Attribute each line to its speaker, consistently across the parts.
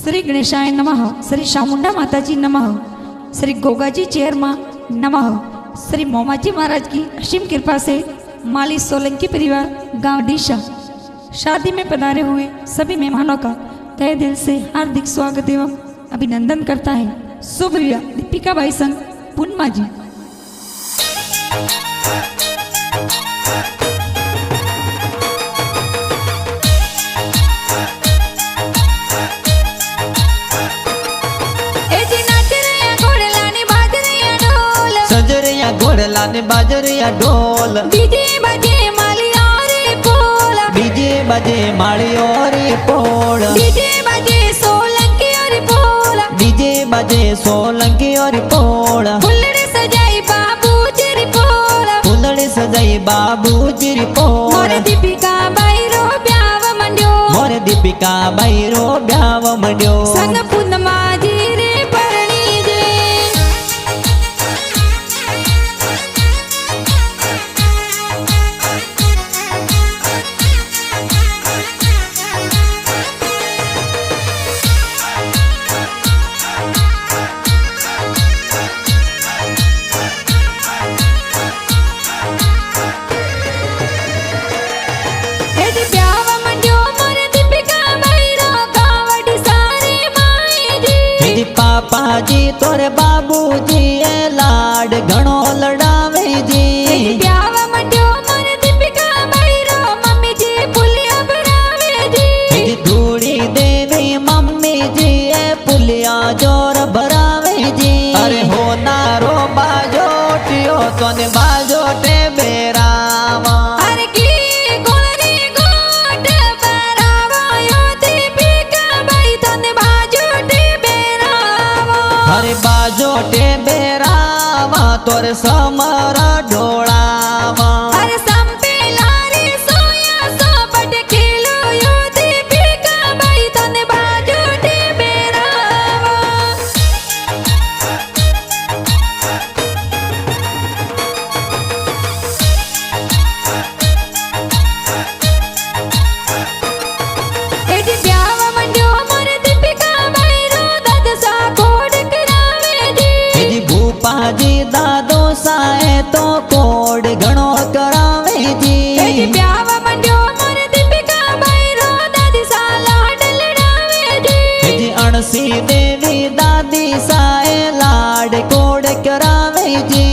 Speaker 1: श्री गणेशाय नमः, श्री चामुंडा माताजी नमः, श्री गोगाजी चेयरमा नमः। श्री मोमाजी महाराज की असीम कृपा से माली सोलंकी परिवार गांव डीशा शादी में पधारे हुए सभी मेहमानों का तहे दिल से हार्दिक स्वागत एवं अभिनंदन करता है शुभ विवाह दीपिका बाई संग पूर्णिमा जी।
Speaker 2: घोड़ला ने बाजरिया ढोल
Speaker 1: डीजे बजे माली और पोल,
Speaker 2: डीजे बजे माली और पोल,
Speaker 1: डीजे बजे सोलंकी और पोल,
Speaker 2: डीजे बजे सोलंकी और पोल।
Speaker 1: फुलड़े सजाई बाबू चिरी पोल,
Speaker 2: फुलड़े सजाई बाबू चिरी पोल।
Speaker 1: मोरे दीपिका बाईरो ब्याव मंड्यो,
Speaker 2: मोरे दीपिका बाईरो ब्याव मंड्यो।
Speaker 1: संग पूर्णिमा जी रे परणी जे।
Speaker 2: पापा जी तोरे बाबू जी ए लाड घणो लड़ावे जी।
Speaker 1: ब्याव मंड्यो मोरे दीपिका बाईरो मम्मी जी पुलिया भरावे जी।
Speaker 2: धूड़ी देवी मम्मी जी ए पुलिया जोर भरावे जी। अरे हो नारो बाजोटियो तोने बाजोटे बेरावा।
Speaker 1: अरे की गोरी गोट भरावा यो दीपिका बाई तोने बाजोटे बेरावा।
Speaker 2: अरे बाजोटे बेरावा तोरे समरा ढोळावा।
Speaker 1: अरे संपेला रे सोया सोपट खेलो यो दीपिका बाई तोने बाजोटे बेरावा। एडी ब्याव मंड्यो मोरे दीपिका बाईरो दादा सा कोड करावे जी।
Speaker 2: जी भूपा जी दादो साए तो कोड घणो करावे जी।
Speaker 1: एडी ब्याव मंड्यो मोरे दीपिका बाईरो दादी सा लाड लड़ावे जी।
Speaker 2: जी अणसी देवी दादी साए लाड कोड करावे जी।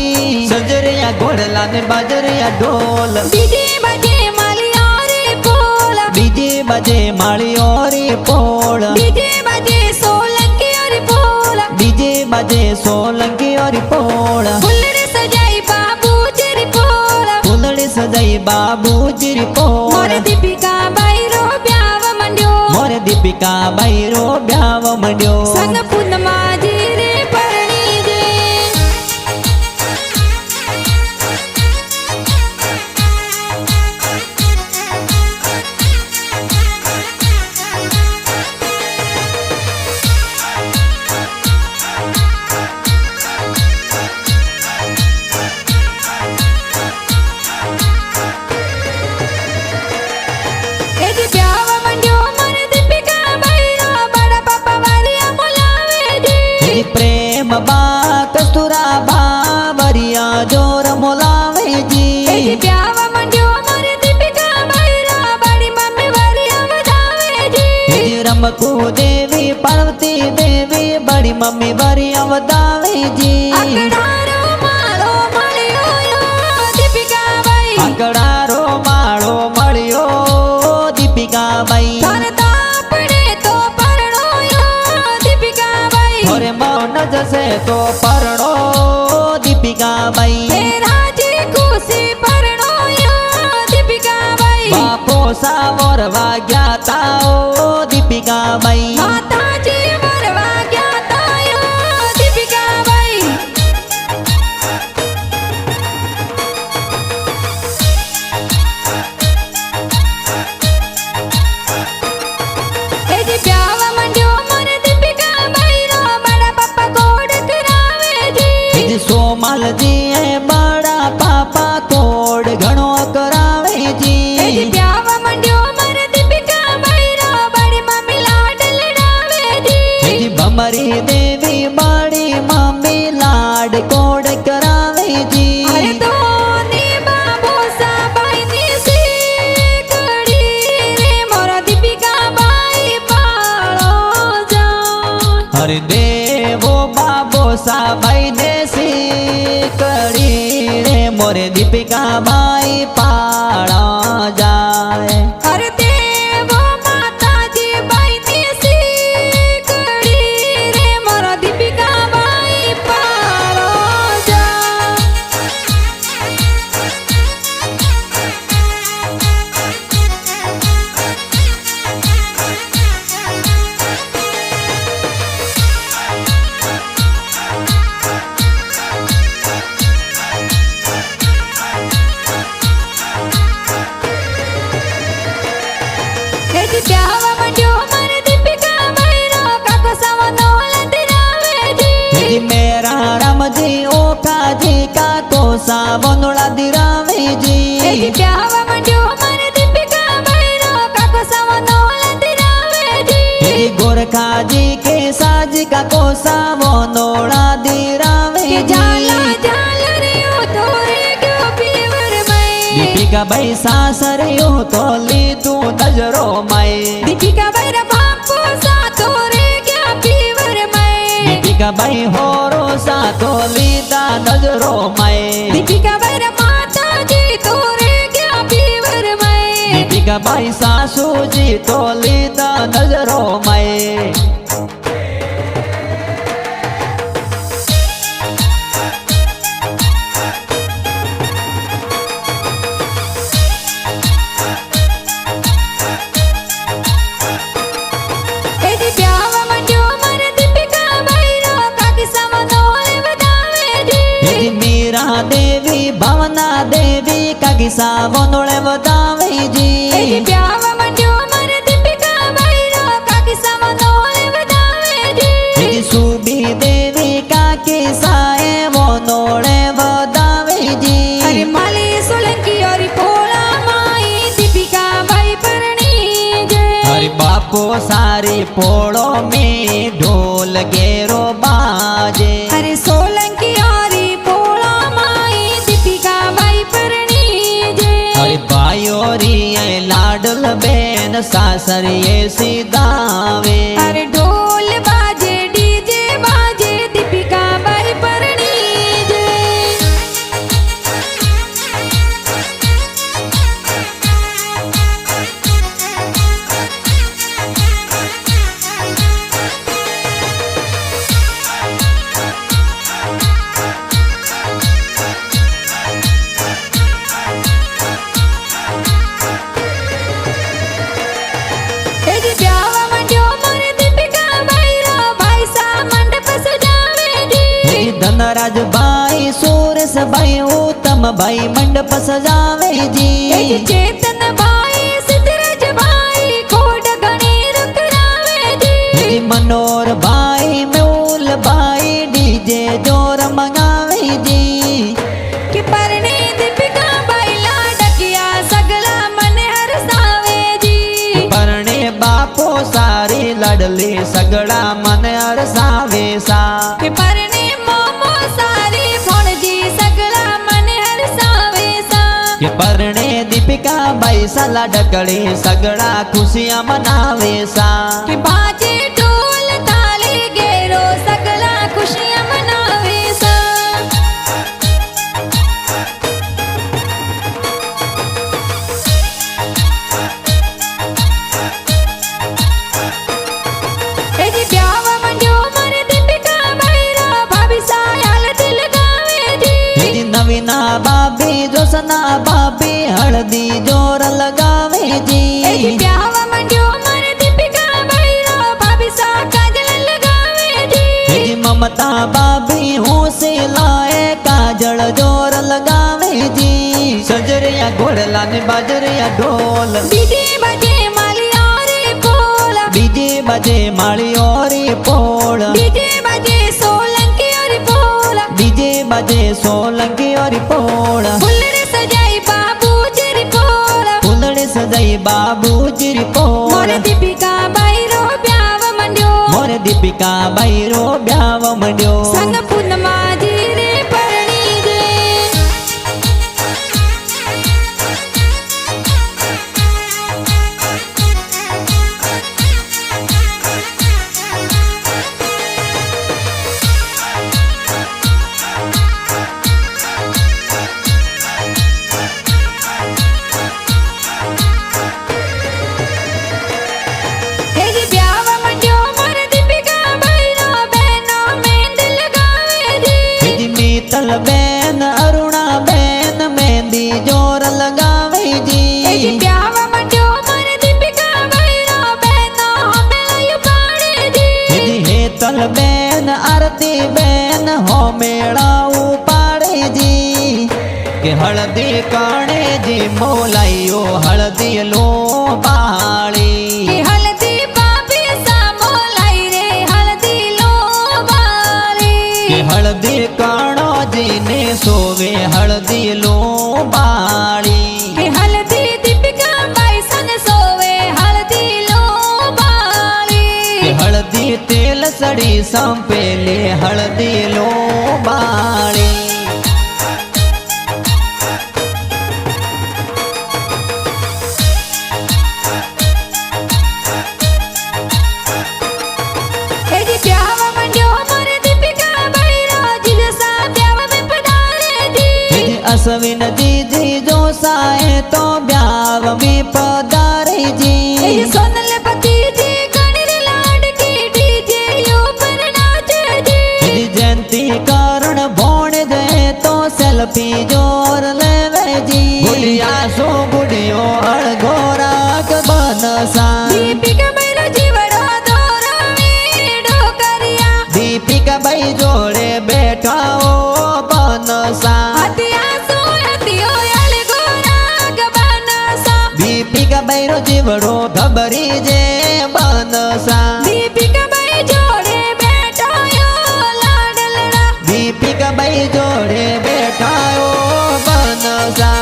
Speaker 2: सजरिया घोड़ला ने बाजरिया ढोल,
Speaker 1: डीजे बजे माली और पोल,
Speaker 2: डीजे बजे माली और पोल,
Speaker 1: डीजे बजे सोलंकी और पोल,
Speaker 2: डीजे बजे सोलंकी और पोल।
Speaker 1: फुलड़े सजाई बाबू चिरी पोल,
Speaker 2: फुलड़ी सजाई बाबू चिरी पोल।
Speaker 1: मोरे दीपिका बाईरो ब्याव मंड्यो,
Speaker 2: मोरे दीपिका बाईरो ब्याव मंड्यो।
Speaker 1: संग पूर्णिमा जी रे परणी जे। एडी ब्याव मंड्यो मोरे दीपिका बाईरो बड़ा पापा वालिया बोलावे जी।
Speaker 2: प्रेम बा कस्तूरा बावरिया जोर मोलावे जी।
Speaker 1: एडी ब्याव मंड्यो मोरे दीपिका बाईरो बड़ी मम्मी वालिया बधावे जी।
Speaker 2: रमकू देवी पार्वती देवी बड़ी मम्मी वरिया वदावे जी।
Speaker 1: अकड़ारो मारो मळियो यो दीपिका बाई,
Speaker 2: अकड़ारो माळो मळियो दीपिका बाई।
Speaker 1: थाने तापड़े तो परणो यो दीपिका बाई,
Speaker 2: थोरे मौन जसे तो परणो दीपिका बाई।
Speaker 1: तेरा जी खुशी परणो यो दीपिका बाई।
Speaker 2: बापो सावर वाग्याता ओ दीपिका बाई।
Speaker 1: माताजी वरवा ज्ञाता यो दीपिका बाई। एडी ब्याव मंड्यो मोरे दीपिका बाईरो बड़ा पापा कोड करावे जी।
Speaker 2: सोमाल जी है बड़ा पापा कोड घणो करावे जी।
Speaker 1: एडी ब्याव मंड्यो मोरे दीपिका बाईरो
Speaker 2: अमरी देवी बड़ी मम्मी लाड कोड करावे जी।
Speaker 1: अरे दोनी बाबू साबाई नी सीकड़ी रे मोरा दीपिका बाई पालो जाए।
Speaker 2: अरे देवो बाबो साबाई ने सीकड़ी रे मोरे दीपिका बाई पाड़ा जाए।
Speaker 1: अरे देवो माताजी बाई नी सीकड़ी रे मोरा दीपिका बाई पालो जाए। हेजी प्यावा मंड्यो मारे दीपिका बाई रो काको सावा नोला दिरावे जी।
Speaker 2: जी मेरा राम जी ओका जी का कोसा बनोड़ा दिरावे जी।
Speaker 1: हेजी प्यावा मंड्यो मारे दीपिका बाई रो काको सावा नोला दिरावे जी।
Speaker 2: जी गोरखा जी के साज का कोसा बनोड़ा दिरावे
Speaker 1: के
Speaker 2: जी।
Speaker 1: जाला जाला रे ओ तोरे क्यों पीवर मई।
Speaker 2: दीपिका बाई सासरियो तो ली तू नजरो मई।
Speaker 1: दीपिका बाई रा बापू सा तोरे क्या पीवर मई।
Speaker 2: दीपिका बाई होरो सा तो लीता नजरो मई।
Speaker 1: दीपिका बाई रा माता जी तोरे क्या पीवर मई।
Speaker 2: दीपिका बाई सासू जी तो लीता नजरो मई।
Speaker 1: हेजी प्यावा मंड्यो मारे दीपिका बाई रो काकी सावा नोले बतावे जी।
Speaker 2: जी मीरा देवी भावना देवी का किसा बनोड़े बतावे जी।
Speaker 1: हेजी प्यावा मंड्यो मारे दीपिका बाई रो काकी सावा नोले बतावे जी।
Speaker 2: जी सुबी देवी का किसा है बनोड़े बतावे जी।
Speaker 1: अरे माली सोलंकी और भोला माई दीपिका बाई परणी जय।
Speaker 2: हरि बापो सारी पोड़ो में ढोल गेरो बाजे।
Speaker 1: अरे सोलंकी और भोला माई दीपिका बाई परणी जय।
Speaker 2: हरि बायोरी लाडल बेन सासर ये सीधावे।
Speaker 1: अरे ढोल बाजे डीजे बाजे दीपिका बाई परणी जय। हेजी प्यावा मंड्यो मारे दीपिका बाई रो भाई सा मंडप सजावे जी।
Speaker 2: जी धनराज भाई सूरस भाई उत्तम भाई मंडप सजावे जी।
Speaker 1: हेजी चेतन भाई सिद्धराज भाई कोड गणी रुकरावे जी।
Speaker 2: जी मनोहर भाई मेहुल भाई डीजे जोर मंगावे जी।
Speaker 1: कि परणी दीपिका बाई लाडकिया सगला मन हरसावे जी।
Speaker 2: परणे बापो सारी लडली सगड़ा मन अरसावे सा।
Speaker 1: कि परणी मोमो सारी भोणजी सगला मन हरसावे सा।
Speaker 2: कि परणे दीपिका बाई सला डकड़ी सगड़ा खुशियां मनावे सा।
Speaker 1: कि बाजे ढोल ताली गेरो सगला खुशियां मनावे सा। हेजी प्यावा मंड्यो मारे दीपिका बाई रो भाभी सा याल दिल गावे जी।
Speaker 2: जी नवीना बाबी जोसना बाबी हल्दी जोर लगावे जी।
Speaker 1: हेजी प्यावा मंड्यो मारे दीपिका बाई रो भाभी सा काजल लगावे जी।
Speaker 2: जी ममता बाबी होसे लाए काजल जोर लगावे जी। सजरिया घोड़ला ने बाजरिया ढोल।
Speaker 1: डीजे बजे माली और पोला।
Speaker 2: डीजे बजे माली और पोल।
Speaker 1: डीजे बजे सोलंकी और पोला।
Speaker 2: डीजे बजे सोलंकी और पोल।
Speaker 1: फुलड़े सजाई बाबू जिरी पोला।
Speaker 2: फुलड़े सजाई बाबू जिरी पोल।
Speaker 1: मोरे दीपिका बाई रो ब्याव मंड्यो।
Speaker 2: मोरे दीपिका बैरो ब्याव मंड्यो
Speaker 1: संग पूनमा जी रे परणी जे
Speaker 2: मीतल बेन अरुणा बेन मेहंदी जोर लगावे जी
Speaker 1: ब्याव मंड्यो मन दीपिका बैरो बेनो मेलायो पाड़े जी
Speaker 2: हेतल बेन आरती बेन हो मेड़ाऊ पाड़े जी के हळदी काणे जी मोलाइयो हळदी लो बाळी
Speaker 1: के हल्दी पापी सा मोलाई रे हल्दी लो बाली
Speaker 2: के हळदी काणो जी ने सोवे हळदी लो बाळी
Speaker 1: के हल्दी दीपिका बाई सन सोवे हल्दी लो बाली
Speaker 2: के हळदी तेल सड़ी संपेले हळदी लो बाळी
Speaker 1: ब्याव मंड्यो मन दीपिका बैरो जिलसा ब्याव में पधारे जी
Speaker 2: अश्विन जी जी जो साए तो ब्याव में पधारे जी
Speaker 1: सोनल पति जी कणिर लाड की डीजे ऊपर नाचे जी
Speaker 2: जयंती कारण भोण जाए तो सेल्फी जोर लेवे जी गुड़िया सो गुड़ियो अड़घोरा बनसा
Speaker 1: दीपिका बैरो जीवड़ो दोरो वीडो करिया
Speaker 2: दीपिका भाई जोड़े बैठा ओ बनसा
Speaker 1: हतिया सो हतियो अड़घोरा बनसा
Speaker 2: दीपिका बैरो जीवड़ो घबरी जे बनसा
Speaker 1: दीपिका बाई जोड़े बैठा यो लाडलड़ा
Speaker 2: दीपिका भाई जोड़े बैठा ओ बनसा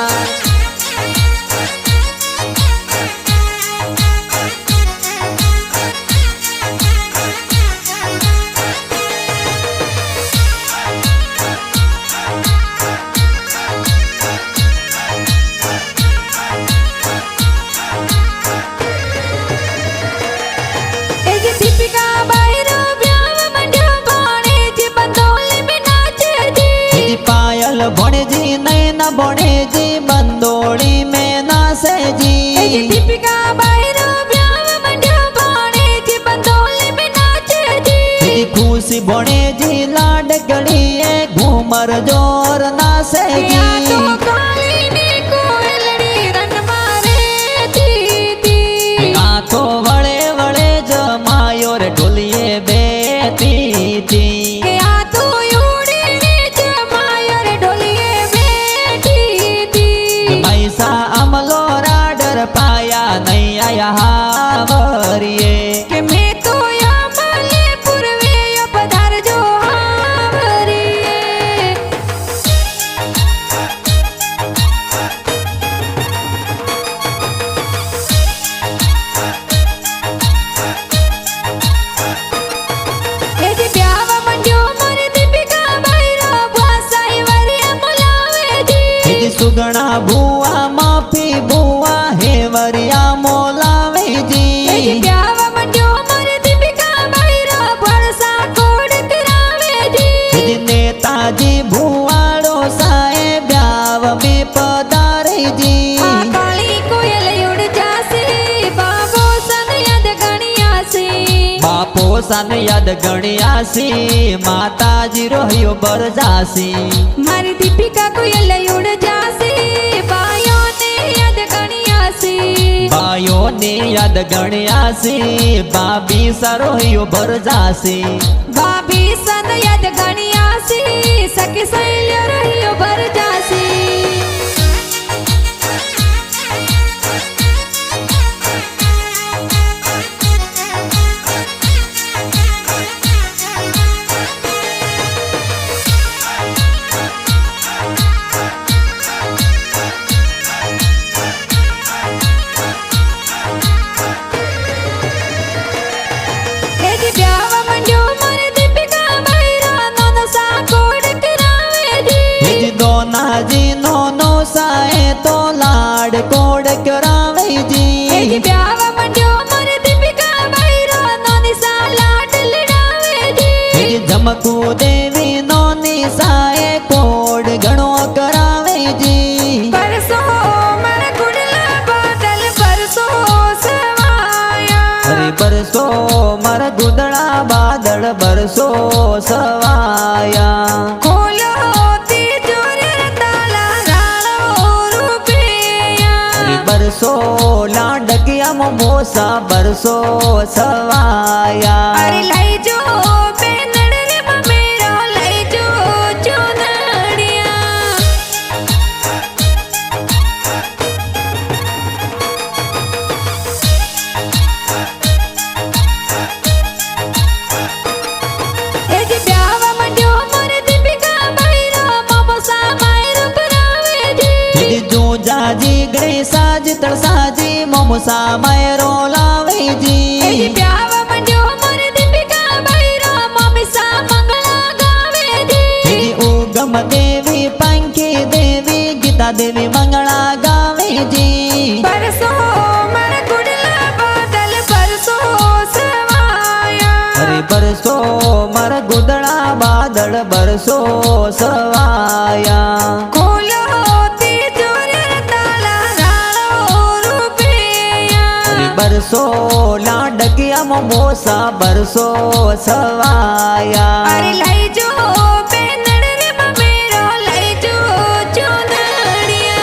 Speaker 1: दीपिका बैरो ब्याव मंड्यो भाणे जी बंदोली में नाचे जी
Speaker 2: पायल भोणे जी नैना भोणे जी बंदोली में नाचे जी
Speaker 1: दीपिका बैरो ब्याव मंड्यो भाणे जी बंदोली में नाचे जी
Speaker 2: खुशी भोणे जी लाड गड़िए घूमर जोर नाचे
Speaker 1: या तो
Speaker 2: जी
Speaker 1: काली ने कोयलड़ी रन मारे थी
Speaker 2: आ तो वड़े वड़े जमायो रे ढोलिए बेती थी
Speaker 1: या तो योड़ी ने जमायो रे ढोलिए बैठी थी
Speaker 2: पैसा अमलो राडर पाया नहीं आया हावरिए
Speaker 1: कि मैं तो या माले पूर्वे या पधार जो हावरिए ब्याव मंड्यो मन दीपिका बैरो भाषाई वरिया मोलावे जी
Speaker 2: सुगणा बुआ माफी बुआ हे वरिया मोलावे जी
Speaker 1: ब्याव मंड्यो मन दीपिका बैरो भरसा कोड करावे जी
Speaker 2: नेताजी भुआड़ो साए ब्याव में पधारे जी
Speaker 1: काली कोयल उड़ जासी बाबो सन यद गणियासी
Speaker 2: बापो सन यद गणियासी माताजी रोहियो बर जासी
Speaker 1: मारी दीपिका कोयल उड़ जासी बायो ने यद गणियासी
Speaker 2: बायो ने यद गणियासी बाबी सरोहियो बर जासी
Speaker 1: बाबी सन यद गणियासी सखी सैल्य रहियो बर जासी ब्याव मंड्यो
Speaker 2: गमकू देवी नोनी साए कोड घणो करावे जी
Speaker 1: बरसो मारा गुडला बादल बरसो सवाया
Speaker 2: अरे बरसो मारा गुदड़ा बादल बरसो सवाया
Speaker 1: खोलो तिजोरी ताला राणो रुपया
Speaker 2: अरे बरसो लाडकिया मोसा बरसो सवाया
Speaker 1: अरे लई जो बेनड़ रे ममेरो लई जो चुनड़िया ए जी ब्याव मंड्यो मोरे दीपिका भैरो मोमोसा मायरो करावे जी
Speaker 2: जो जाजी गणेशा जी तड़साजी मोमोसा मायरो लावे जी
Speaker 1: ए जी ब्याव मंड्यो मोरे दीपिका भैरो मोमोसा मंगला गावे जी
Speaker 2: उगम देवी पंखी देवी गीता देवी मंगला गावे जी
Speaker 1: बरसो मारा गुडला बादल बरसो सवाया
Speaker 2: अरे बरसो मारा गुदड़ा बादल बरसो सवाया
Speaker 1: खोलो तिजोरी ताला राणो रुपया
Speaker 2: अरे बरसो लाडकिया मोसा बरसो सवाया
Speaker 1: अरे लई जो बेनड़ रे ममेरो लई जो चुनड़िया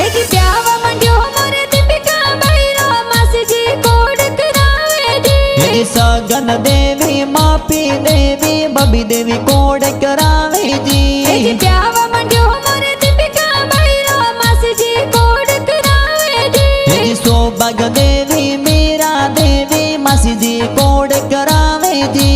Speaker 1: ए जी ब्याव मंड्यो मोरे दीपिका भैरो मासी जी कोड करावे जी
Speaker 2: सगन देवी मापी देवी बबी देवी कोड करावे
Speaker 1: ए जी
Speaker 2: जी
Speaker 1: ब्याव मंड्यो मोरे दीपिका भैरो मासी जी कोड करावे जी
Speaker 2: सोबग देवी मीरा देवी मासी जी कोड करावे जी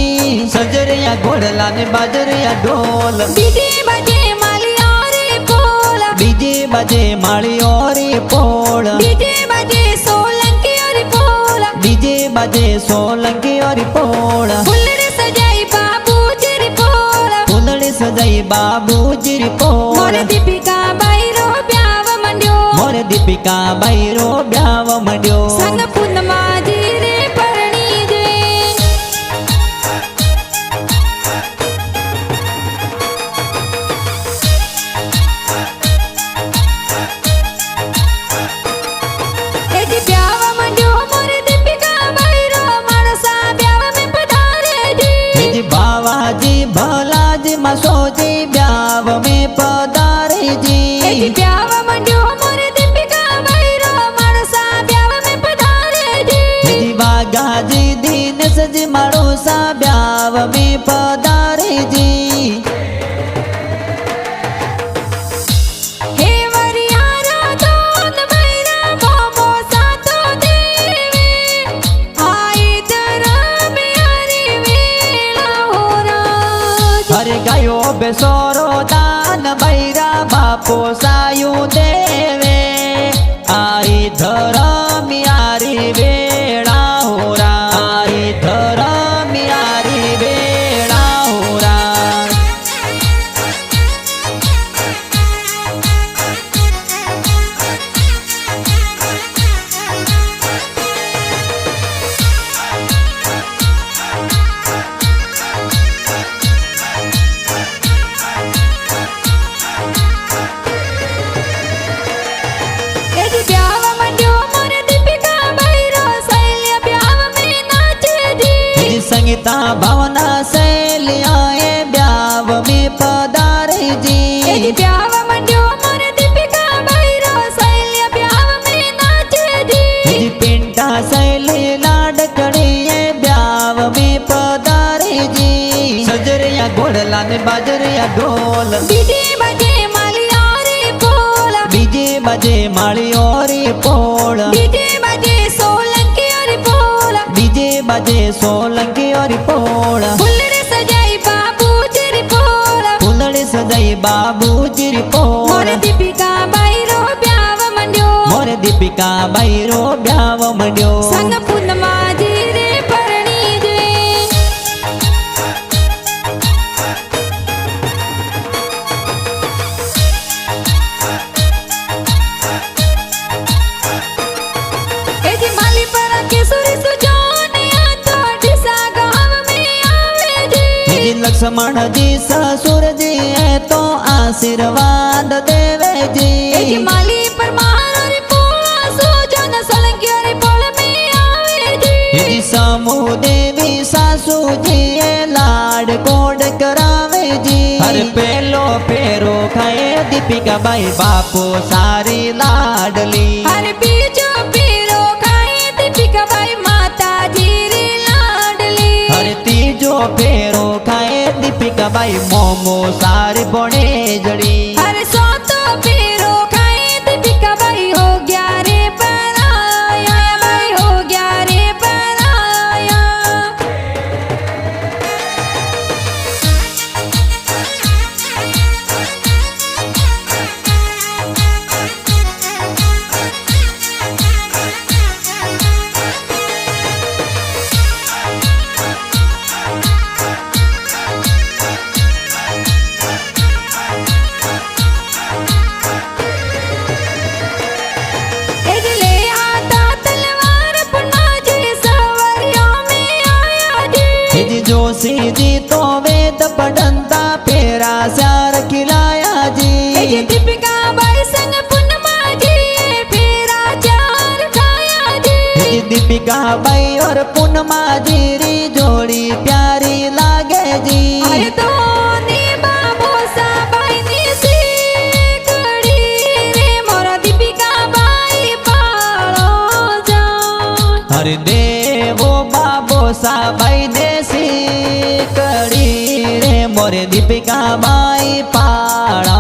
Speaker 2: सजरिया घोड़ला ने बाजरिया ढोल
Speaker 1: डीजे बजे माली और पोला
Speaker 2: डीजे बजे माड़ी और पोल
Speaker 1: डीजे बजे सोलंकी और पोला
Speaker 2: डीजे बजे सोलंकी और पोल
Speaker 1: फुलड़े सजाई बाबू जी पोला
Speaker 2: फुलड़ी सजाई बाबू जी पोल
Speaker 1: मोरे दीपिका भैरो ब्याव मंड्यो
Speaker 2: मोरे दीपिका भैरो ब्याव मंड्यो
Speaker 1: संग पूर्णमा जी रे परणी जे ए जी ब्याव मंड्यो मोरे दीपिका भैरो मानसा ब्याव में पधारे जी
Speaker 2: बावाजी भलाजी मसोजी ब्याव में पधारे
Speaker 1: ए जी
Speaker 2: जी
Speaker 1: ब्याव मंड्यो मोरे दीपिका भैरो मानसा ब्याव में पधारे जी
Speaker 2: बागाजी दीनेश जी मड़ोसा ब्याव में पधारे जी
Speaker 1: हे वरियारा दोन भैरा मोमो सातो देवे आई दरा में हरी वेला हो राज
Speaker 2: हरे गायो बेसोरो दान बैरा बापो सायु देवे आई धरम यारी बेड़ा हो रा आई धरम यारी बेड़ा हो रा
Speaker 1: ए जी ब्याव मंड्यो मोरे दीपिका भैरो शैल्या ब्याव में नाचे जी
Speaker 2: संगीता भावना शैलियाए ब्याव में पधारे
Speaker 1: ए जी
Speaker 2: जी
Speaker 1: ब्याव मंड्यो मोरे दीपिका भैरो शैल्या ब्याव में नाचे जी
Speaker 2: पिंटा शैली लाडकड़ी ब्याव में पधारे जी सजरिया घोड़ला ने बाजरिया ढोल
Speaker 1: डीजे बजे माली और पोला
Speaker 2: डीजे बजे माड़ी और पोल
Speaker 1: डीजे बजे सोलंकी और पोला
Speaker 2: डीजे बजे सोलंकी और पोल
Speaker 1: फुलड़े सजाई बाबू जी पोला
Speaker 2: फुलड़ी सजाई बाबू जी
Speaker 1: मोरे
Speaker 2: पोल
Speaker 1: दीपिका भैरो ब्याव मंड्यो
Speaker 2: मोरे दीपिका दीपिका बाई रो ब्याव मंड्यो
Speaker 1: संग पूनमाजी रे परणी जे ए जी माली पर केसरी सुजोनिया तो ढिसा गांव में आवे जी
Speaker 2: लक्ष्मण जी ससुर जी है तो आशीर्वाद देवे जी
Speaker 1: ए जी माली पर महारानी पोला सुजन सोलंकी रे पोल में आवे जी
Speaker 2: समूह देवी सासू जी लाड कोड करावे जी हर पेलो पेरो खाए दीपिका बाई बापू सारी लाडली
Speaker 1: हर बीजो पीरो खाए दीपिका बाई माता जी री लाडली
Speaker 2: हर तीजो पेरो खाए दीपिका बाई मोमो सारी बड़े जड़ी
Speaker 1: हर सोतो पीरो खाए दीपिका बाई हो गया रे पराया बाई हो गया रे पराया एजले आता तलवार पुनाजी सवरियों में आया जी
Speaker 2: जोशी जी तो वेद पढ़ंता फेरा स्यार खिलाया जी
Speaker 1: एजे दीपिका बाई संग पुनमाजी फेरा चार खाया जी
Speaker 2: दीपिका बाई और पूनमा जी री जोड़ी प्यारी लागे जी
Speaker 1: अरे दोनी बाबो सा बाई नी सीकड़ी रे मोरा दीपिका बाई पालो जा
Speaker 2: हर देवो बाबो साबाई देसी कड़ी रे मोरे दीपिका बाई पाड़ा